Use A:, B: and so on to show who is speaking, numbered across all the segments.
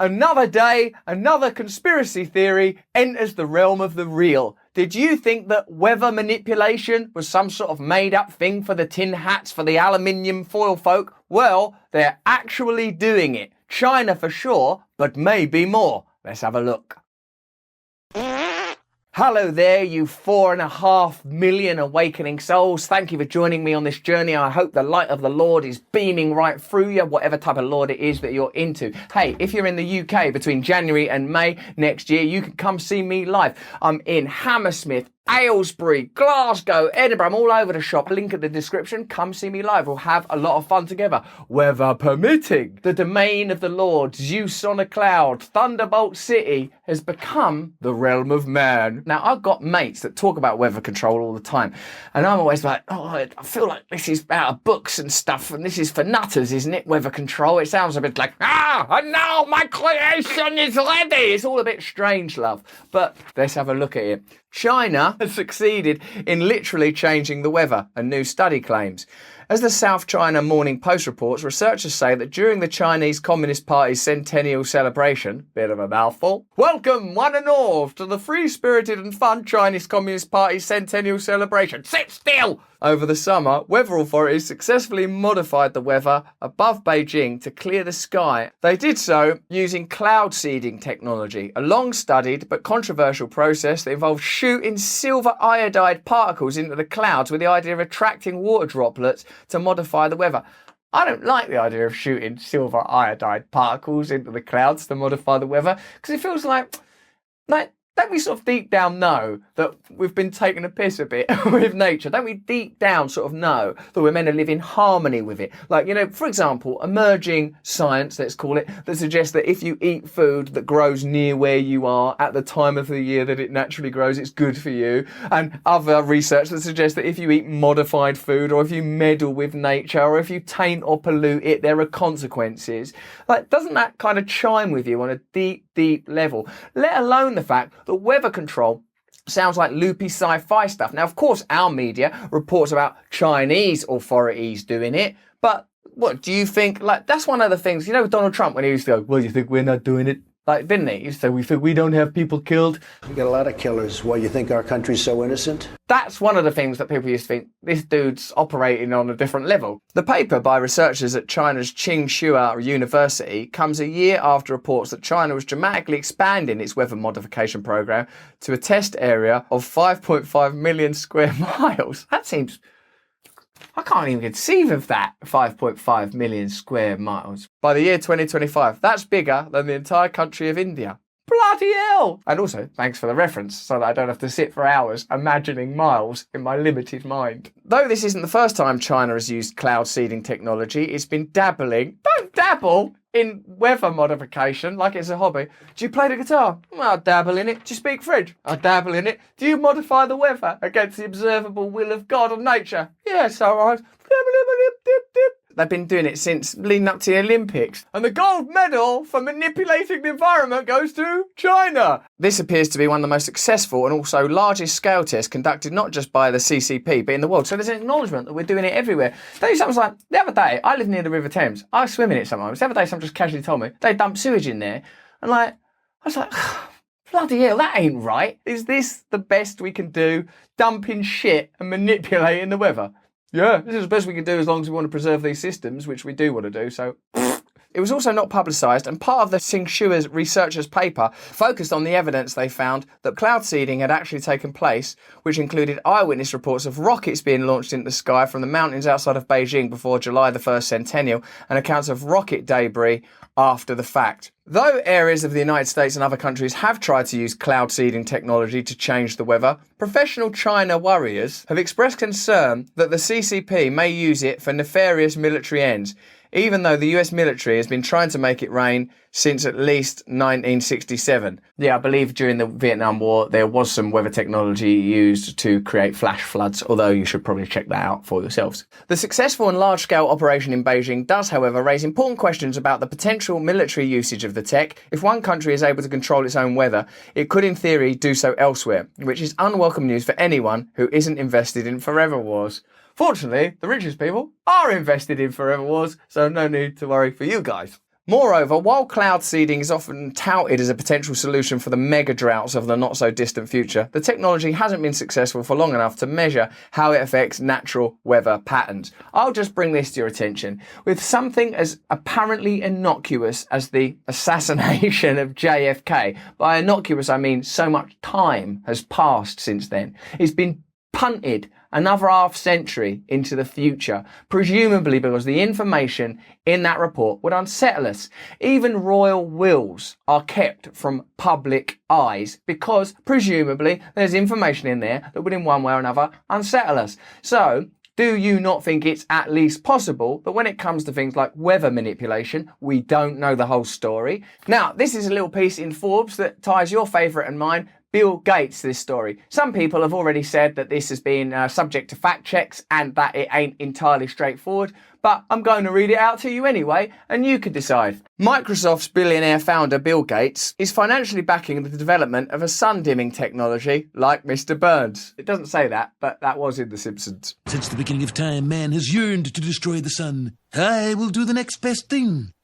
A: Another day, another conspiracy theory enters the realm of the real. Did you think that weather manipulation was some sort of made-up thing for the tin hats, for the aluminium foil folk? Well, they're actually doing it. China for sure, but maybe more. Let's have a look. Hello there, you 4.5 million awakening souls. Thank you for joining me on this journey. I hope the light of the Lord is beaming right through you, whatever type of Lord it is that you're into. Hey, if you're in the UK between January and May next year, you can come see me live. I'm in Hammersmith, Aylesbury, Glasgow, Edinburgh. I'm all over the shop. Link in the description. Come see me live. We'll have a lot of fun together. Weather permitting. The domain of the Lord, Zeus on a cloud, Thunderbolt City, has become the realm of man. Now, I've got mates that talk about weather control all the time. And I'm always like, oh, I feel like this is out of books and stuff. And this is for nutters, isn't it? Weather control. It sounds a bit like, and now my creation is ready. It's all a bit strange, love. But let's have a look at it. China has succeeded in literally changing the weather, a new study claims. As the South China Morning Post reports, researchers say that during the Chinese Communist Party's centennial celebration, bit of a mouthful, welcome one and all to the free-spirited and fun Chinese Communist Party's centennial celebration. Sit still! Over the summer, weather authorities successfully modified the weather above Beijing to clear the sky. They did so using cloud seeding technology, a long-studied but controversial process that involved shooting silver iodide particles into the clouds with the idea of attracting water droplets to modify the weather. I don't like the idea of shooting silver iodide particles into the clouds to modify the weather, because it feels like don't we sort of deep down know that we've been taking a piss a bit with nature? Don't we deep down sort of know that we're meant to live in harmony with it? Like, you know, for example, emerging science, let's call it, that suggests that if you eat food that grows near where you are at the time of the year that it naturally grows, it's good for you. And other research that suggests that if you eat modified food, or if you meddle with nature, or if you taint or pollute it, there are consequences. Like, doesn't that kind of chime with you on a deep level? Let alone the fact that weather control sounds like loopy sci-fi stuff. Now, of course, our media reports about Chinese authorities doing it, but what do you think? Like, that's one of the things, you know, Donald Trump, when he used to go, well, you think we're not doing it? Like, didn't he? He used to say, we think we don't have people killed.
B: We got a lot of killers. Why, you think our country's so innocent?
A: That's one of the things that people used to think, this dude's operating on a different level. The paper by researchers at China's Tsinghua University comes a year after reports that China was dramatically expanding its weather modification program to a test area of 5.5 million square miles. That seems... I can't even conceive of that, 5.5 million square miles. By the year 2025, that's bigger than the entire country of India. Bloody hell! And also, thanks for the reference, so that I don't have to sit for hours imagining miles in my limited mind. Though this isn't the first time China has used cloud seeding technology, it's been dabbling, don't dabble, in weather modification like it's a hobby. Do you play the guitar? Well, I dabble in it. Do you speak French? I dabble in it. Do you modify the weather against the observable will of God and nature? Yes, all right. They've been doing it since leading up to the Olympics. And the gold medal for manipulating the environment goes to China. This appears to be one of the most successful and also largest scale tests conducted not just by the CCP, but in the world. So there's an acknowledgement that we're doing it everywhere. Something's like, the other day, I live near the River Thames. I swim in it sometimes. The other day, someone just casually told me they dump sewage in there. And I was like, bloody hell, that ain't right. Is this the best we can do? Dumping shit and manipulating the weather? Yeah, this is the best we can do as long as we want to preserve these systems, which we do want to do, so... It was also not publicised, and part of the Tsinghua's researchers' paper focused on the evidence they found that cloud seeding had actually taken place, which included eyewitness reports of rockets being launched into the sky from the mountains outside of Beijing before July the 1st centennial, and accounts of rocket debris after the fact. Though areas of the United States and other countries have tried to use cloud seeding technology to change the weather, professional China warriors have expressed concern that the CCP may use it for nefarious military ends, even though the US military has been trying to make it rain since at least 1967. Yeah, I believe during the Vietnam War there was some weather technology used to create flash floods, although you should probably check that out for yourselves. The successful and large-scale operation in Beijing does, however, raise important questions about the potential military usage of the tech. If one country is able to control its own weather, it could in theory do so elsewhere, which is unwelcome news for anyone who isn't invested in forever wars. Fortunately, the richest people are invested in forever wars, so no need to worry for you guys. Moreover, while cloud seeding is often touted as a potential solution for the mega droughts of the not-so-distant future, the technology hasn't been successful for long enough to measure how it affects natural weather patterns. I'll just bring this to your attention. With something as apparently innocuous as the assassination of JFK, by innocuous I mean so much time has passed since then, it's been punted another half century into the future, presumably because the information in that report would unsettle us. Even royal wills are kept from public eyes because presumably there's information in there that would in one way or another unsettle us. So, do you not think it's at least possible that when it comes to things like weather manipulation, we don't know the whole story? Now, this is a little piece in Forbes that ties your favourite and mine, Bill Gates, this story. Some people have already said that this has been subject to fact checks and that it ain't entirely straightforward, but I'm going to read it out to you anyway, and you could decide. Microsoft's billionaire founder Bill Gates is financially backing the development of a sun dimming technology like Mr. Burns. It doesn't say that, but that was in The Simpsons.
C: Since the beginning of time, man has yearned to destroy the sun. I will do the next best thing.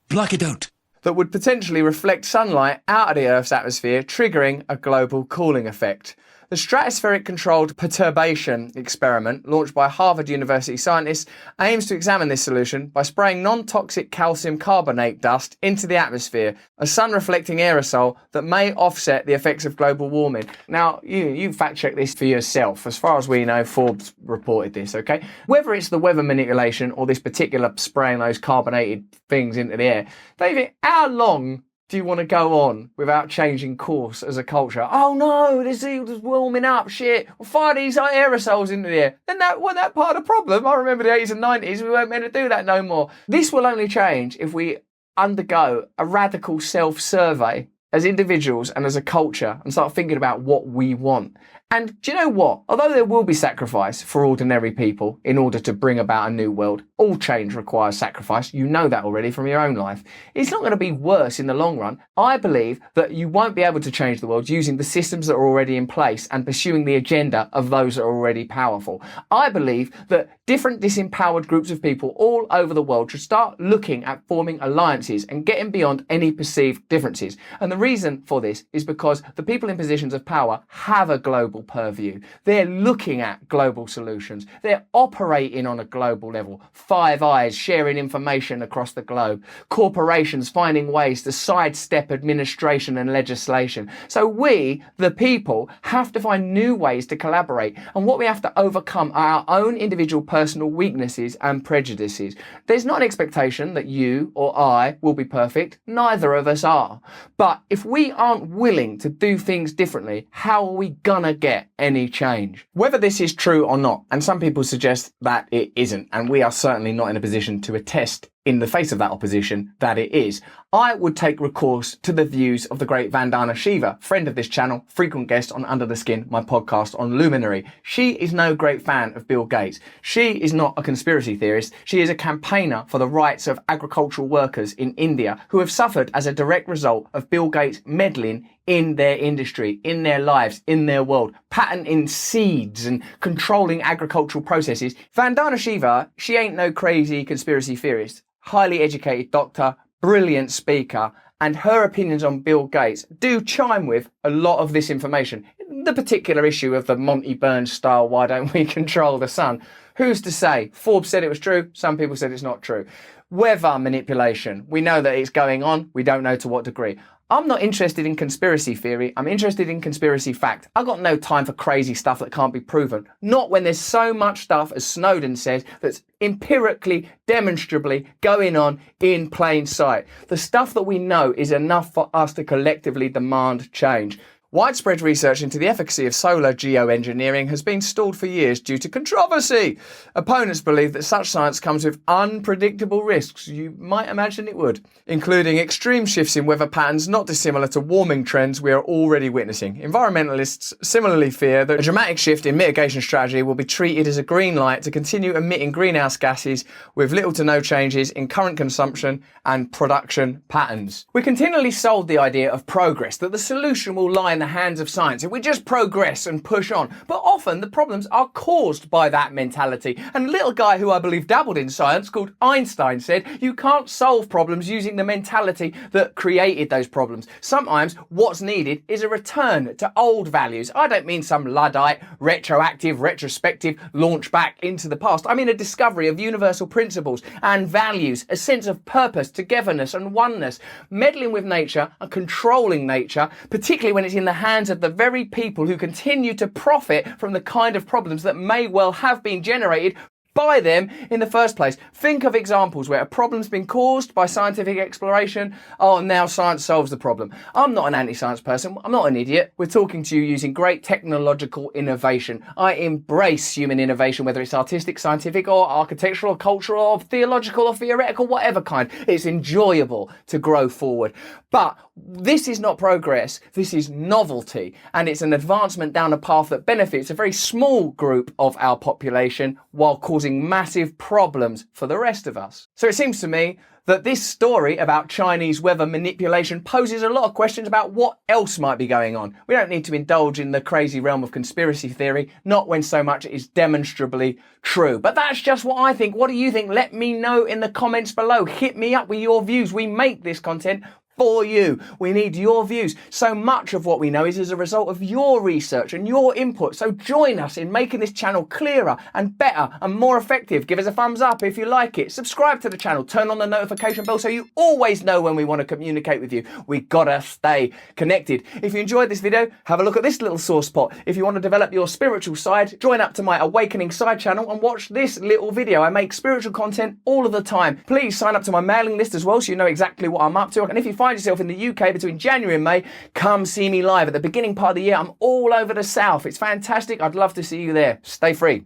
C: Block it out.
A: That would potentially reflect sunlight out of the Earth's atmosphere, triggering a global cooling effect. The stratospheric controlled perturbation experiment, launched by Harvard University scientists, aims to examine this solution by spraying non-toxic calcium carbonate dust into the atmosphere, a sun-reflecting aerosol that may offset the effects of global warming. Now, you fact-check this for yourself. As far as we know, Forbes reported this, okay? Whether it's the weather manipulation or this particular spraying those carbonated things into the air, David, how long do you want to go on without changing course as a culture? Oh no, this is warming up, shit. We'll fire these aerosols into the air. Then wasn't that part of the problem? I remember the 80s and 90s, we weren't meant to do that no more. This will only change if we undergo a radical self-survey as individuals and as a culture and start thinking about what we want. And do you know what? Although there will be sacrifice for ordinary people in order to bring about a new world, all change requires sacrifice. You know that already from your own life. It's not going to be worse in the long run. I believe that you won't be able to change the world using the systems that are already in place and pursuing the agenda of those that are already powerful. I believe that different disempowered groups of people all over the world should start looking at forming alliances and getting beyond any perceived differences. And the reason for this is because the people in positions of power have a global purview. They're looking at global solutions. They're operating on a global level. Five Eyes sharing information across the globe. Corporations finding ways to sidestep administration and legislation. So we, the people, have to find new ways to collaborate. And what we have to overcome are our own individual personal weaknesses and prejudices. There's not an expectation that you or I will be perfect. Neither of us are. But if we aren't willing to do things differently, how are we gonna get any change? Whether this is true or not, and some people suggest that it isn't, and we are certainly not in a position to attest in the face of that opposition that it is, I would take recourse to the views of the great Vandana Shiva, friend of this channel, frequent guest on Under the Skin, my podcast on Luminary. She is no great fan of Bill Gates. She is not a conspiracy theorist. She is a campaigner for the rights of agricultural workers in India who have suffered as a direct result of Bill Gates meddling in their industry, in their lives, in their world, patenting seeds and controlling agricultural processes. Vandana Shiva, she ain't no crazy conspiracy theorist. Highly educated doctor, brilliant speaker, and her opinions on Bill Gates do chime with a lot of this information. The particular issue of the Monty Burns style, why don't we control the sun? Who's to say? Forbes said it was true, some people said it's not true. Weather manipulation, we know that it's going on, we don't know to what degree. I'm not interested in conspiracy theory, I'm interested in conspiracy fact. I've got no time for crazy stuff that can't be proven. Not when there's so much stuff, as Snowden says, that's empirically, demonstrably going on in plain sight. The stuff that we know is enough for us to collectively demand change. Widespread research into the efficacy of solar geoengineering has been stalled for years due to controversy. Opponents believe that such science comes with unpredictable risks, you might imagine it would, including extreme shifts in weather patterns not dissimilar to warming trends we are already witnessing. Environmentalists similarly fear that a dramatic shift in mitigation strategy will be treated as a green light to continue emitting greenhouse gases with little to no changes in current consumption and production patterns. We're continually sold the idea of progress, that the solution will lie in in the hands of science if we just progress and push on. But often the problems are caused by that mentality. And a little guy who I believe dabbled in science called Einstein said, you can't solve problems using the mentality that created those problems. Sometimes what's needed is a return to old values. I don't mean some Luddite, retroactive, retrospective launch back into the past. I mean a discovery of universal principles and values, a sense of purpose, togetherness and oneness. Meddling with nature and controlling nature, particularly when it's in the hands of the very people who continue to profit from the kind of problems that may well have been generated by them in the first place. Think of examples where a problem's been caused by scientific exploration. Oh, now science solves the problem. I'm not an anti-science person. I'm not an idiot. We're talking to you using great technological innovation. I embrace human innovation, whether it's artistic, scientific, or architectural, or cultural, or theological, or theoretical, whatever kind. It's enjoyable to grow forward. But this is not progress. This is novelty. And it's an advancement down a path that benefits a very small group of our population while causing massive problems for the rest of us. So it seems to me that this story about Chinese weather manipulation poses a lot of questions about what else might be going on. We don't need to indulge in the crazy realm of conspiracy theory, not when so much is demonstrably true. But that's just what I think. What do you think? Let me know in the comments below. Hit me up with your views. We make this content for you. We need your views. So much of what we know is as a result of your research and your input. So join us in making this channel clearer and better and more effective. Give us a thumbs up if you like it. Subscribe to the channel. Turn on the notification bell so you always know when we want to communicate with you. We gotta stay connected. If you enjoyed this video, have a look at this little sore spot. If you want to develop your spiritual side, join up to my Awakening Side channel and watch this little video. I make spiritual content all of the time. Please sign up to my mailing list as well so you know exactly what I'm up to. And if you find yourself in the UK between January and May, come see me live. At the beginning part of the year, I'm all over the south. It's fantastic. I'd love to see you there. Stay free.